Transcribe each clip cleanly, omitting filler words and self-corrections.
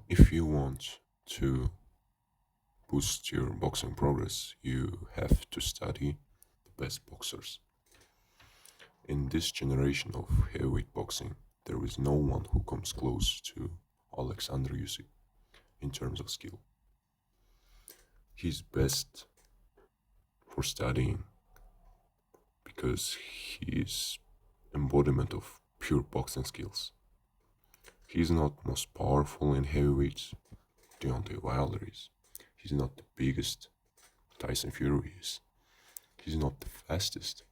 If you want to boost your boxing progress, you have to study the best boxers. In this generation of heavyweight boxing, there is no one who comes close to Alexander Usyk in terms of skill. He's best for studying because he is embodiment of pure boxing skills. He's not most powerful in heavyweights, Deontay Wilder is. He's not the biggest, Tyson Fury is. He's not the fastest,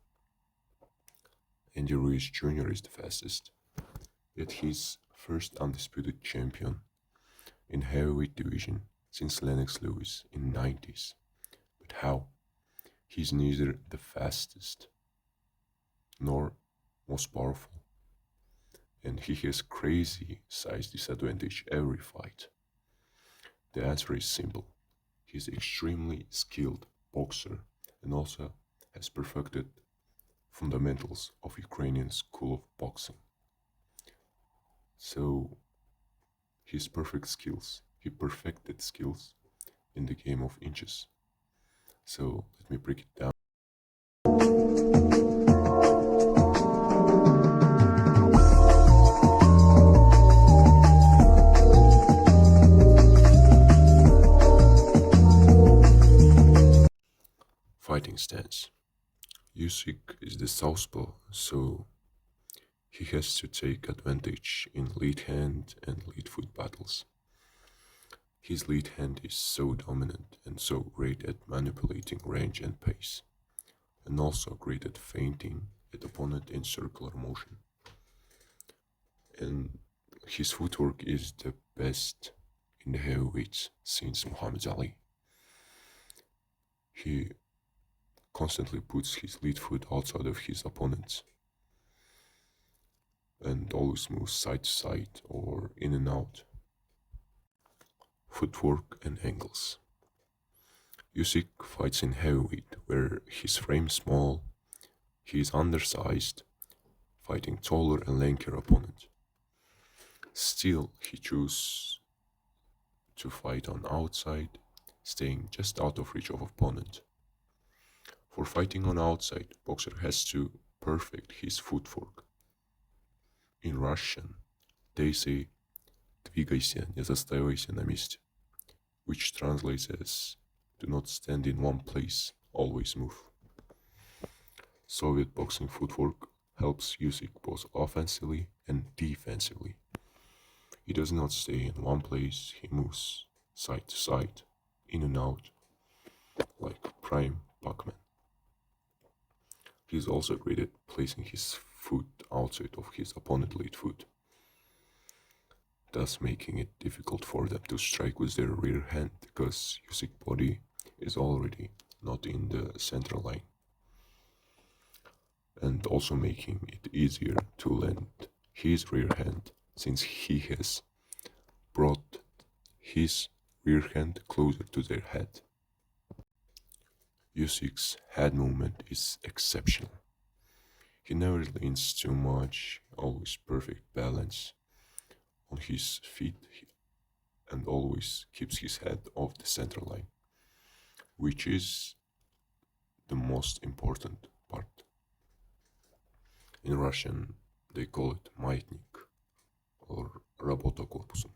Andy Ruiz Jr. is the fastest. Yet he's first undisputed champion in heavyweight division since Lennox Lewis in 90s. But how? He's neither the fastest nor most powerful, and he has crazy size disadvantage every fight. The answer is simple. He's extremely skilled boxer and also has perfected fundamentals of Ukrainian school of boxing. So his perfect skills, he perfected skills in the game of inches. So let me break it down. Fighting stance. Usyk is the southpaw, so he has to take advantage in lead hand and lead foot battles. His lead hand is so dominant and so great at manipulating range and pace, and also great at feinting at opponent in circular motion. And his footwork is the best in the heavyweights since Muhammad Ali. He constantly puts his lead foot outside of his opponents and always moves side to side or in and out. Footwork and angles. Usyk fights in heavyweight where his frame is small, he is undersized, fighting taller and lankier opponent. Still, he chooses to fight on outside, staying just out of reach of opponent. For fighting on outside, boxer has to perfect his footwork. In Russian, they say «двигайся, не застаивайся на месте», which translates as «do not stand in one place, always move». Soviet boxing footwork helps Usyk both offensively and defensively. He does not stay in one place, he moves side to side, in and out, like prime Pac-Man. He is also great at placing his foot outside of his opponent's lead foot, thus making it difficult for them to strike with their rear hand because Usyk's body is already not in the central line, and also making it easier to land his rear hand since he has brought his rear hand closer to their head. Usyk's head movement is exceptional. He never leans too much, always perfect balance on his feet and always keeps his head off the center line, which is the most important part. In Russian, they call it маятник or работа корпусом,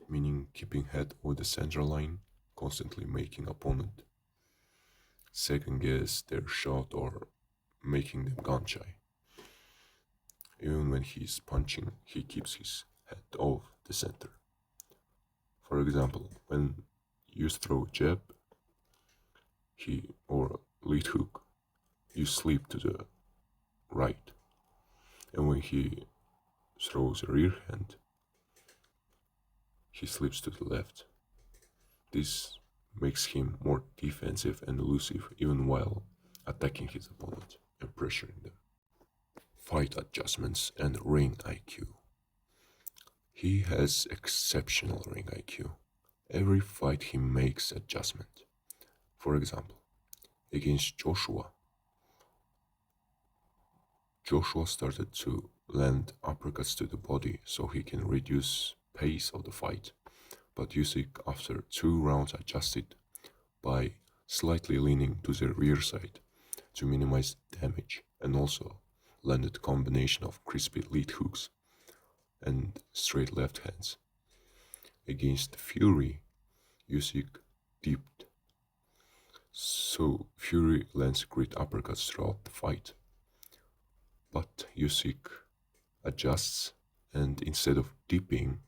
meaning keeping head over the center line, constantly making opponent second guess their shot or making them gun shy. Even when he's punching, he keeps his head off the center. For example, when you throw a jab, he or lead hook, you slip to the right, and when he throws a rear hand, he slips to the left. This makes him more defensive and elusive even while attacking his opponent and pressuring them. Fight adjustments and ring IQ. He has exceptional ring IQ. Every fight he makes adjustment. For example, against Joshua, Joshua started to land uppercuts to the body so he can reduce pace of the fight, but Usyk after 2 rounds adjusted by slightly leaning to the rear side to minimize damage and also landed a combination of crispy lead hooks and straight left hands. Against Fury, Usyk dipped, so Fury lands great uppercuts throughout the fight. But Usyk adjusts, and instead of dipping,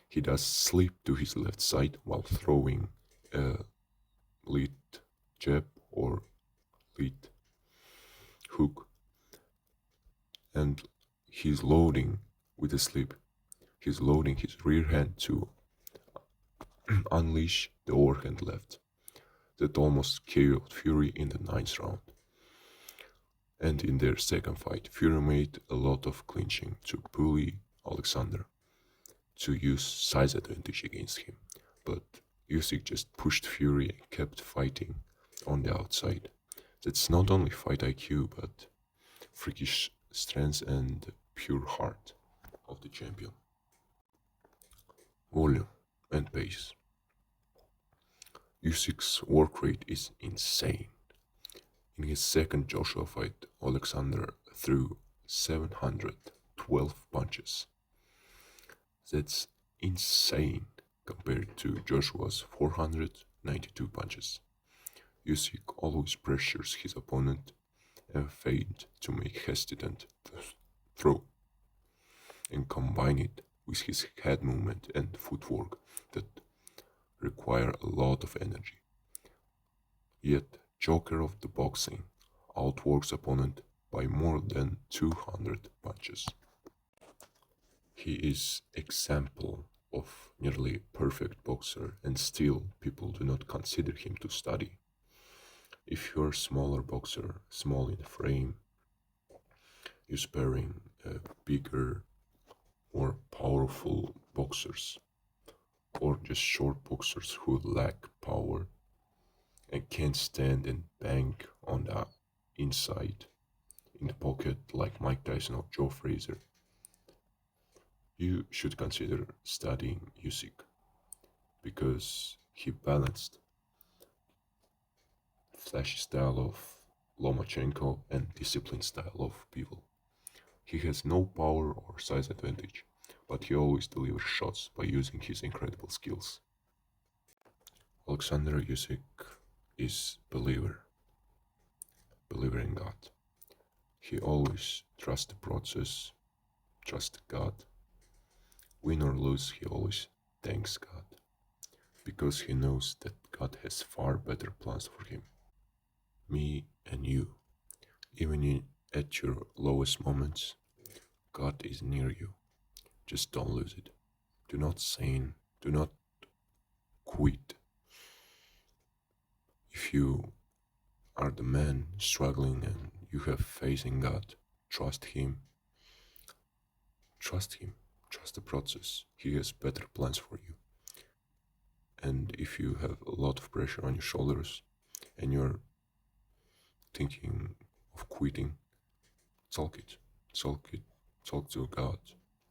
he does slip to his left side while throwing a lead jab or lead hook, and he's loading with a slip. He's loading his rear hand to unleash the overhand left that almost KO'd Fury in the 9th round. And in their second fight, Fury made a lot of clinching to bully Alexander to use size advantage against him, but Usyk just pushed Fury and kept fighting on the outside. That's not only fight IQ, but freakish strength and pure heart of the champion. Volume and pace. Usyk's work rate is insane. In his second Joshua fight, Alexander threw 712 punches. That's insane compared to Joshua's 492 punches. Usyk always pressures his opponent and failed to make hesitant throw, and combine it with his head movement and footwork that require a lot of energy. Yet, Joker of the boxing outworks opponent by more than 200 punches. He is example of nearly perfect boxer, and still people do not consider him to study. If you're a smaller boxer, small in frame, you're sparring bigger, more powerful boxers, or just short boxers who lack power and can't stand and bang on the inside in the pocket like Mike Tyson or Joe Frazier, you should consider studying Usyk because he balanced flashy style of Lomachenko and disciplined style of Bivol. He has no power or size advantage, but he always delivers shots by using his incredible skills. Alexander Usyk is believer in God. He always trusts the process, trusts God. Win or lose, he always thanks God, because he knows that God has far better plans for him. Me and you, at your lowest moments, God is near you. Just don't lose it. Do not sin. Do not quit. If you are the man struggling and you have faith in God, trust Him. Trust Him. Trust the process. He has better plans for you. And if you have a lot of pressure on your shoulders and you're thinking of quitting, talk it. Talk to God.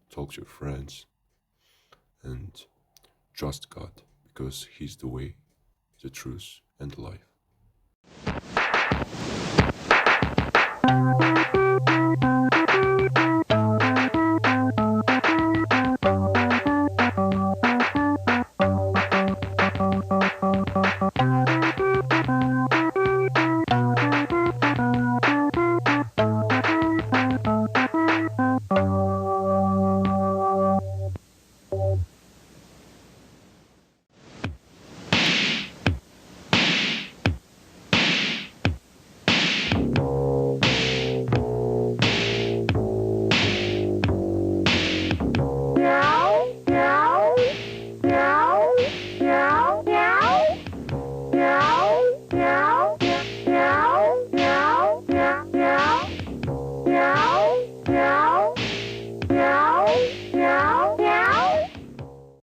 Talk to your friends. And trust God, because He's the way, the truth, and the life.